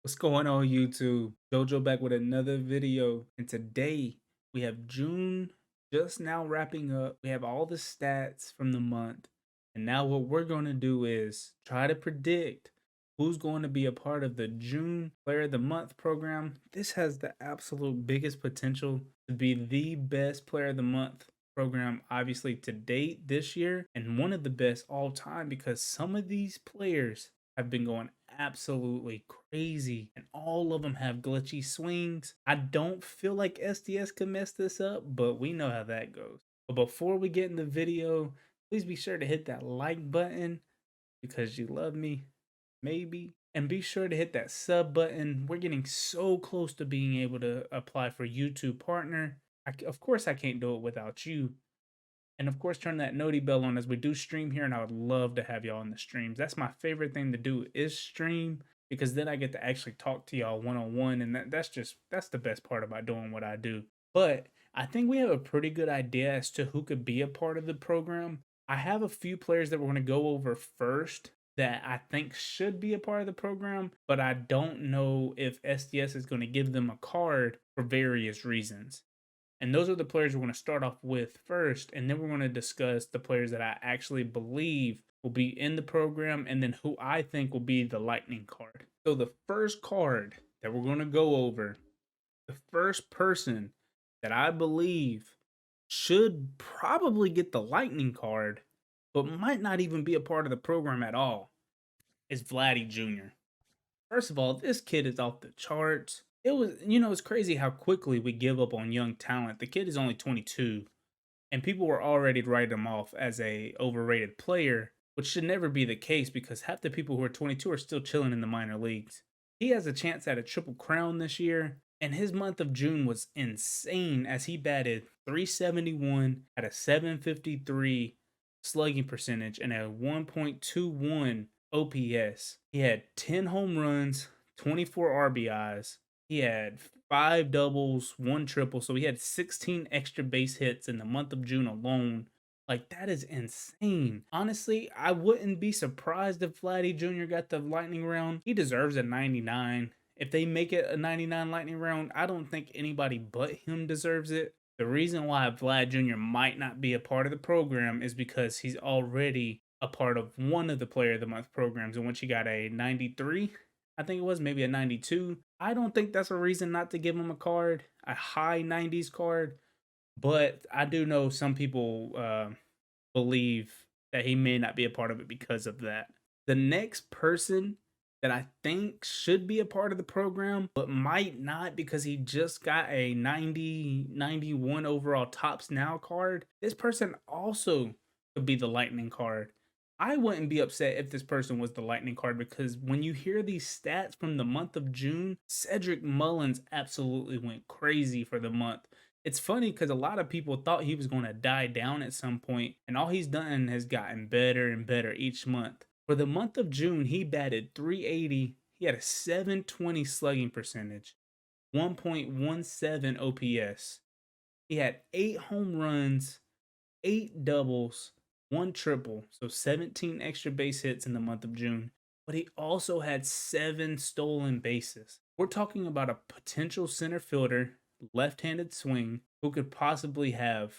What's going on YouTube? Jojo back with another video, and today we have June just now wrapping up. We have all the stats from the month, and now what we're going to do is try to predict who's going to be a part of the June Player of the Month program. This has the absolute biggest potential to be the best Player of the Month program, obviously, to date this year, and one of the best all time because some of these players have been going absolutely crazy, and all of them have glitchy swings. I don't feel like SDS can mess this up, but we know how that goes. But before we get in the video, please be sure to hit that like button because you love me, maybe. And be sure to hit that sub button. We're getting so close to being able to apply for YouTube Partner. Of course, I can't do it without you. And of course, turn that noti bell on as we do stream here. And I would love to have y'all in the streams. That's my favorite thing to do is stream because then I get to actually talk to y'all one on one. And that's the best part about doing what I do. But I think we have a pretty good idea as to who could be a part of the program. I have a few players that we're going to go over first that I think should be a part of the program, but I don't know if SDS is going to give them a card for various reasons. And those are the players we're going to start off with first, and then we're going to discuss the players that I actually believe will be in the program, and then who I think will be the lightning card. So the first card that we're going to go over, the first person that I believe should probably get the lightning card, but might not even be a part of the program at all, is Vlady Jr. First of all, this kid is off the charts. It's crazy how quickly we give up on young talent. The kid is only 22, and people were already writing him off as a overrated player, which should never be the case because half the people who are 22 are still chilling in the minor leagues. He has a chance at a triple crown this year, and his month of June was insane as he batted 371 at a 753 slugging percentage and a 1.21 OPS. He had 10 home runs, 24 RBIs. He had 5 doubles, 1 triple. So he had 16 extra base hits in the month of June alone. Like, that is insane. Honestly, I wouldn't be surprised if Vladdy Jr. got the lightning round. He deserves a 99. If they make it a 99 lightning round, I don't think anybody but him deserves it. The reason why Vlad Jr. might not be a part of the program is because he's already a part of one of the Player of the Month programs in which he got a 93. I think it was maybe a 92. I don't think that's a reason not to give him a card, a high 90s card. But I do know some people believe that he may not be a part of it because of that. The next person that I think should be a part of the program, but might not because he just got a 90, 91 overall tops now card. This person also could be the lightning card. I wouldn't be upset if this person was the lightning card because when you hear these stats from the month of June, Cedric Mullins absolutely went crazy for the month. It's funny because a lot of people thought he was going to die down at some point, and all he's done has gotten better and better each month. For the month of June, he batted 380. He had a 720 slugging percentage, 1.17 OPS. He had 8 home runs, 8 doubles, 1 triple, so 17 extra base hits in the month of June. But he also had 7 stolen bases. We're talking about a potential center fielder, left-handed swing, who could possibly have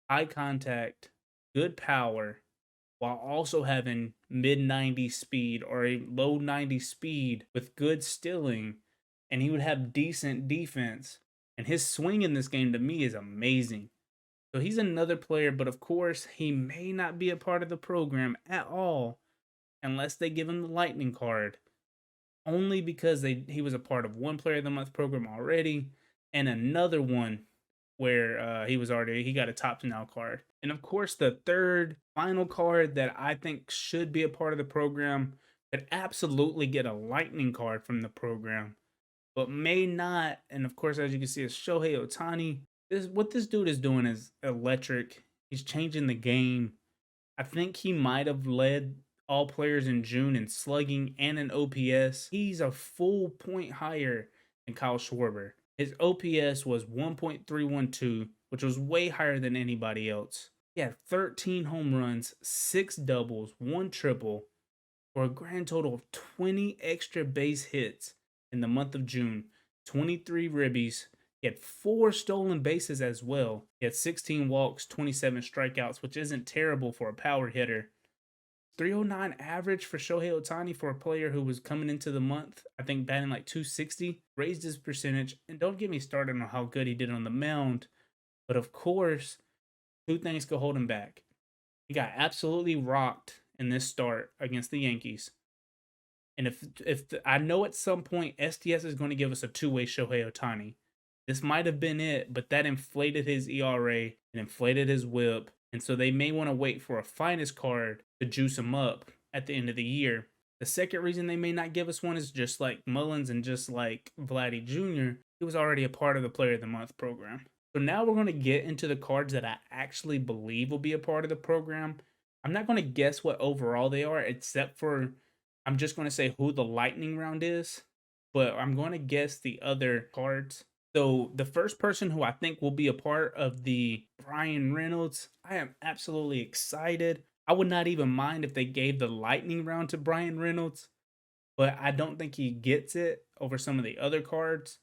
high contact, good power, while also having mid 90 speed or a low 90 speed with good stealing, and he would have decent defense. And his swing in this game to me is amazing. So he's another player, but of course, he may not be a part of the program at all unless they give him the lightning card. Only because he was a part of one Player of the Month program already and another one where he got a top now card. And of course, the third final card that I think should be a part of the program could absolutely get a lightning card from the program, but may not. And of course, as you can see, it's Shohei Otani. What this dude is doing is electric. He's changing the game. I think he might have led all players in June in slugging and in OPS. He's a full point higher than Kyle Schwarber. His OPS was 1.312, which was way higher than anybody else. He had 13 home runs, 6 doubles, 1 triple, for a grand total of 20 extra base hits in the month of June. 23 ribbies. He had 4 stolen bases as well. He had 16 walks, 27 strikeouts, which isn't terrible for a power hitter. 309 average for Shohei Otani for a player who was coming into the month, I think batting like 260, raised his percentage. And don't get me started on how good he did on the mound. But of course, 2 things could hold him back. He got absolutely rocked in this start against the Yankees. And I know at some point SDS is going to give us a 2-way Shohei Otani. This might have been it, but that inflated his ERA and inflated his whip. And so they may want to wait for a finest card to juice him up at the end of the year. The second reason they may not give us one is just like Mullens and just like Vlady Jr., he was already a part of the Player of the Month program. So now we're going to get into the cards that I actually believe will be a part of the program. I'm not going to guess what overall they are, except for I'm just going to say who the lightning round is. But I'm going to guess the other cards. So the first person who I think will be a part of the Bryan Reynolds, I am absolutely excited. I would not even mind if they gave the lightning round to Bryan Reynolds, but I don't think he gets it over some of the other cards.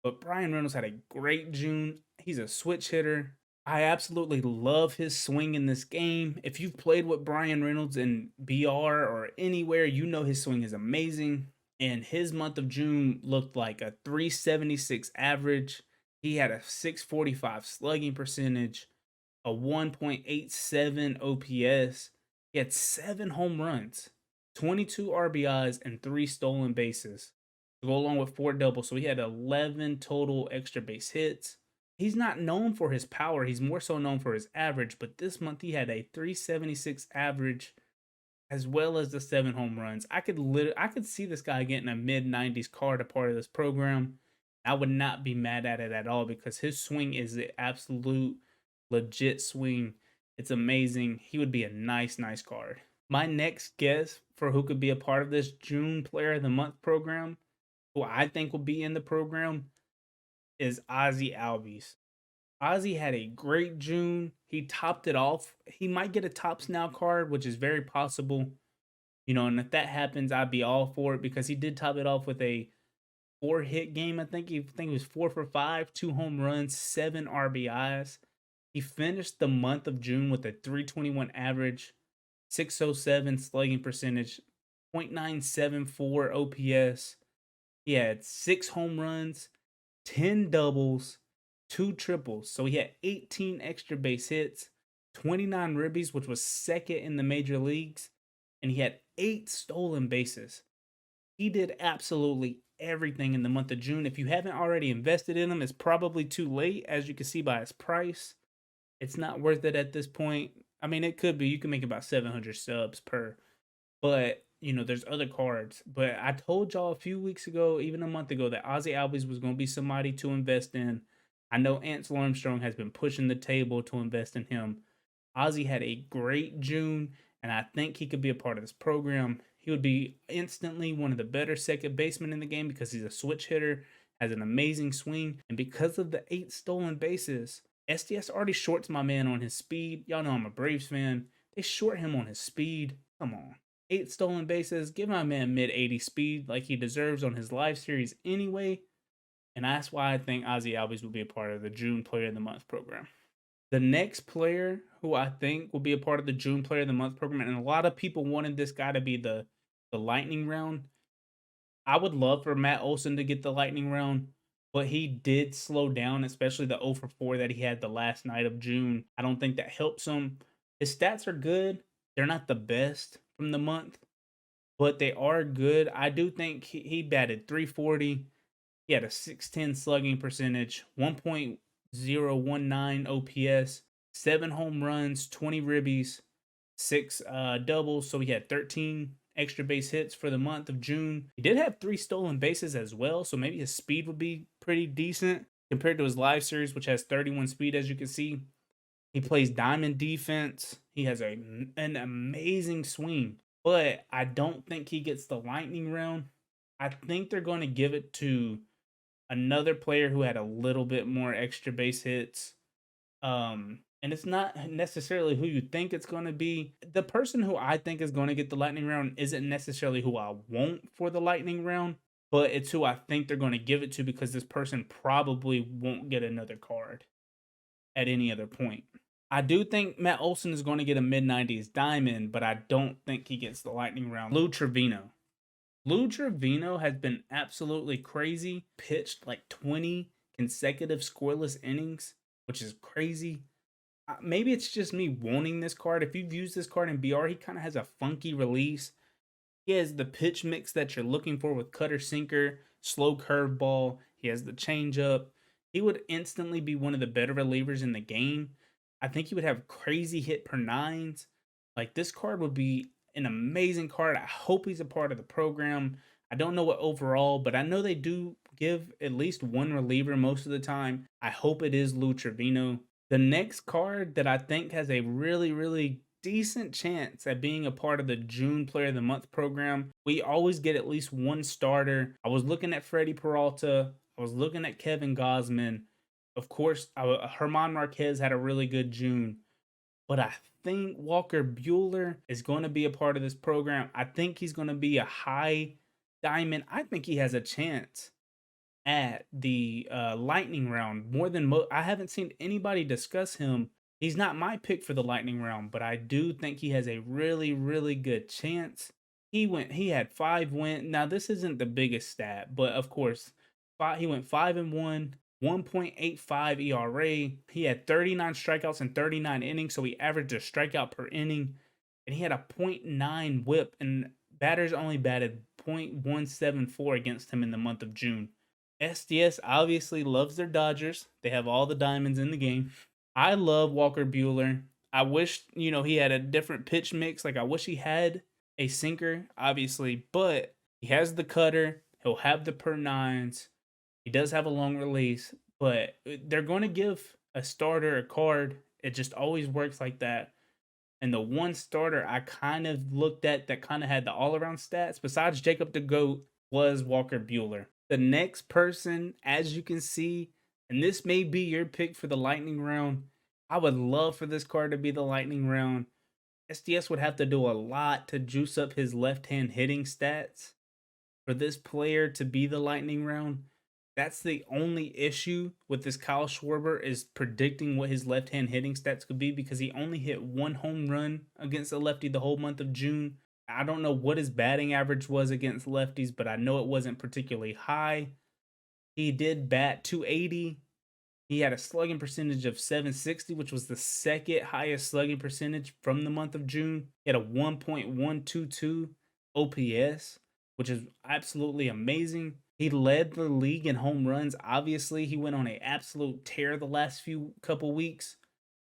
But Bryan Reynolds had a great June. He's a switch hitter. I absolutely love his swing in this game. If you've played with Bryan Reynolds in BR or anywhere, you know his swing is amazing. And his month of June looked like a 376 average. He had a 645 slugging percentage, a 1.87 OPS. He had 7 home runs, 22 RBIs, and 3 stolen bases to go along with 4 doubles. So he had 11 total extra base hits. He's not known for his power. He's more so known for his average. But this month he had a 376 average, as well as the 7 home runs. I could see this guy getting a mid-90s card a part of this program. I would not be mad at it at all because his swing is the absolute legit swing. It's amazing. He would be a nice card. My next guess for who could be a part of this June Player of the Month program, who I think will be in the program, is Ozzie Alves. Ozzie had a great June. He topped it off. He might get a Tops Now card, which is very possible. And if that happens, I'd be all for it because he did top it off with a 4-hit game. I think he was 4 for 5, 2 home runs, 7 RBIs. He finished the month of June with a 321 average, 607 slugging percentage, 0.974 OPS. He had 6 home runs, 10 doubles, 2 triples. So he had 18 extra base hits, 29 ribbies, which was second in the major leagues, and he had 8 stolen bases. He did absolutely everything in the month of June. If you haven't already invested in him, it's probably too late, as you can see by his price. It's not worth it at this point. I mean, it could be. You can make about 700 subs per. But, there's other cards. But I told y'all a few weeks ago, even a month ago, that Ozzie Alves was going to be somebody to invest in. I know Ansel Armstrong has been pushing the table to invest in him. Ozzie had a great June, and I think he could be a part of this program. He would be instantly one of the better second basemen in the game because he's a switch hitter, has an amazing swing, and because of the 8 stolen bases, SDS already shorts my man on his speed. Y'all know I'm a Braves fan. They short him on his speed. Come on. 8 stolen bases. Give my man mid-80 speed like he deserves on his live series anyway. And that's why I think Ozzie Alves will be a part of the June Player of the Month program. The next player who I think will be a part of the June Player of the Month program, and a lot of people wanted this guy to be the lightning round. I would love for Matt Olson to get the lightning round, but he did slow down, especially the 0 for 4 that he had the last night of June. I don't think that helps him. His stats are good. They're not the best from the month, but they are good. I do think he batted 340. He had a 610 slugging percentage, 1.019 OPS, 7 home runs, 20 ribbies, 6 doubles. So he had 13 extra base hits for the month of June. He did have 3 stolen bases as well, so maybe his speed would be pretty decent compared to his live series, which has 31 speed, as you can see. He plays diamond defense. He has an amazing swing, but I don't think he gets the lightning round. I think they're going to give it to another player who had a little bit more extra base hits. And it's not necessarily who you think it's going to be. The person who I think is going to get the lightning round isn't necessarily who I want for the lightning round. but it's who I think they're going to give it to because this person probably won't get another card at any other point. I do think Matt Olson is going to get a mid-90s diamond, but I don't think he gets the lightning round. Lou Trevino. Lou Trevino has been absolutely crazy. Pitched like 20 consecutive scoreless innings, which is crazy. Maybe it's just me wanting this card. If you've used this card in BR, he kind of has a funky release. He has the pitch mix that you're looking for with cutter sinker, slow curveball. He has the changeup. He would instantly be one of the better relievers in the game. I think he would have crazy hit per nines. Like, this card would be an amazing card. I hope he's a part of the program. I don't know what overall, but I know they do give at least one reliever most of the time. I hope it is Lou Trevino. The next card that I think has a really, really decent chance at being a part of the June Player of the Month program. We always get at least one starter. I was looking at Freddie Peralta. I was looking at Kevin Gausman. Of course, German Marquez had a really good June. But I think Walker Buehler is going to be a part of this program. I think he's going to be a high diamond. I think he has a chance at the lightning round more than I haven't seen anybody discuss him. He's not my pick for the lightning round, but I do think he has a really, really good chance. He had 5 wins. Now, this isn't the biggest stat, but of course, he went 5-1, 1.85 ERA. He had 39 strikeouts in 39 innings, so he averaged a strikeout per inning, and he had a .9 whip, and batters only batted .174 against him in the month of June. SDS obviously loves their Dodgers. They have all the diamonds in the game. I love Walker Buehler. I wish, he had a different pitch mix. Like, I wish he had a sinker, obviously, but he has the cutter. He'll have the per nines. He does have a long release, but they're going to give a starter a card. It just always works like that. And the one starter I kind of looked at that kind of had the all-around stats, besides Jacob the GOAT, was Walker Buehler. The next person, as you can see, and this may be your pick for the lightning round. I would love for this card to be the lightning round. SDS would have to do a lot to juice up his left-hand hitting stats for this player to be the lightning round. That's the only issue with this Kyle Schwarber, is predicting what his left-hand hitting stats could be, because he only hit 1 home run against a lefty the whole month of June. I don't know what his batting average was against lefties, but I know it wasn't particularly high. He did bat .280. He had a slugging percentage of .760, which was the second highest slugging percentage from the month of June. He had a 1.122 OPS, which is absolutely amazing. He led the league in home runs. Obviously, he went on an absolute tear the last couple weeks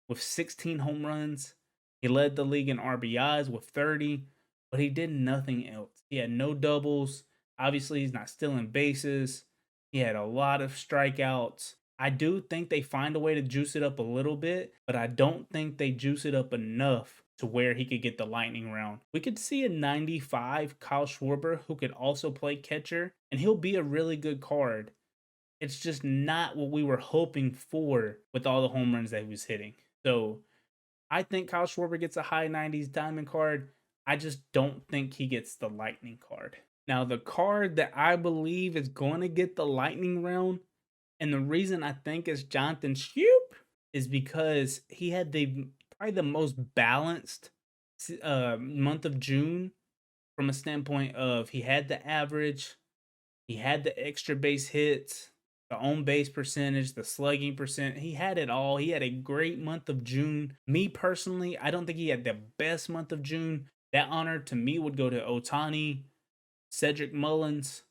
with 16 home runs. He led the league in RBIs with 30, but he did nothing else. He had no doubles. Obviously, he's not stealing bases. He had a lot of strikeouts. I do think they find a way to juice it up a little bit, but I don't think they juice it up enough to where he could get the lightning round. We could see a 95 Kyle Schwarber who could also play catcher, and he'll be a really good card. It's just not what we were hoping for with all the home runs that he was hitting. So I think Kyle Schwarber gets a high 90s diamond card. I just don't think he gets the lightning card. Now, the card that I believe is going to get the lightning round, and the reason I think is Jonathan Shoop, is because he had probably the most balanced month of June, from a standpoint of he had the average, he had the extra base hits, the on base percentage, the slugging percent. He had it all. He had a great month of June. Me personally, I don't think he had the best month of June. That honor to me would go to Ohtani, Cedric Mullins,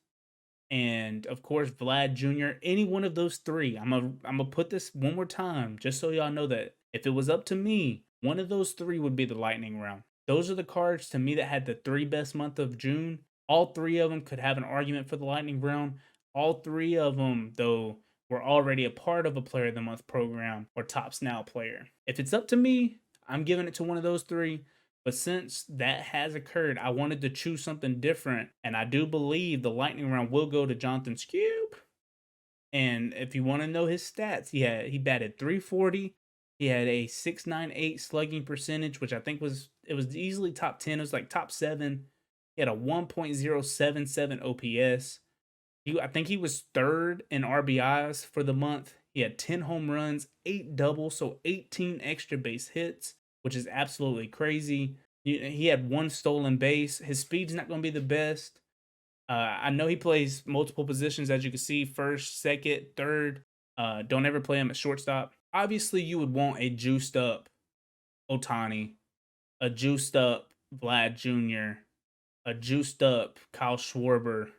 and of course Vlad Jr. Any one of those three. I'm gonna put this one more time just so y'all know that if it was up to me, one of those three would be the lightning round. Those are the cards to me that had the 3 best month of June. All 3 of them could have an argument for the lightning round. All 3 of them, though, were already a part of a Player of the Month program or Tops Now player. If it's up to me, I'm giving it to one of those 3. But since that has occurred, I wanted to choose something different. And I do believe the lightning round will go to Jonathan Shoop. And if you want to know his stats, he batted .340. He had a .698 slugging percentage, which I think was easily top 10. It was like top 7. He had a 1.077 OPS. I think he was third in RBIs for the month. He had 10 home runs, 8 doubles, so 18 extra base hits, which is absolutely crazy. He had 1 stolen base. His speed's not going to be the best. I know he plays multiple positions, as you can see, first, second, third. Don't ever play him at shortstop. Obviously, you would want a juiced up Ohtani, a juiced up Vlad Jr., a juiced up Kyle Schwarber.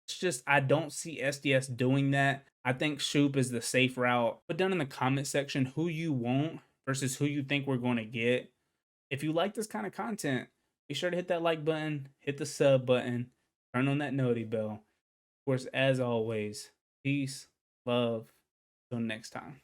It's just I don't see SDS doing that. I think Shoop is the safe route. Put down in the comment section who you want versus who you think we're going to get. If you like this kind of content, be sure to hit that like button, hit the sub button, turn on that noti bell. Of course, as always, peace, love. Till next time.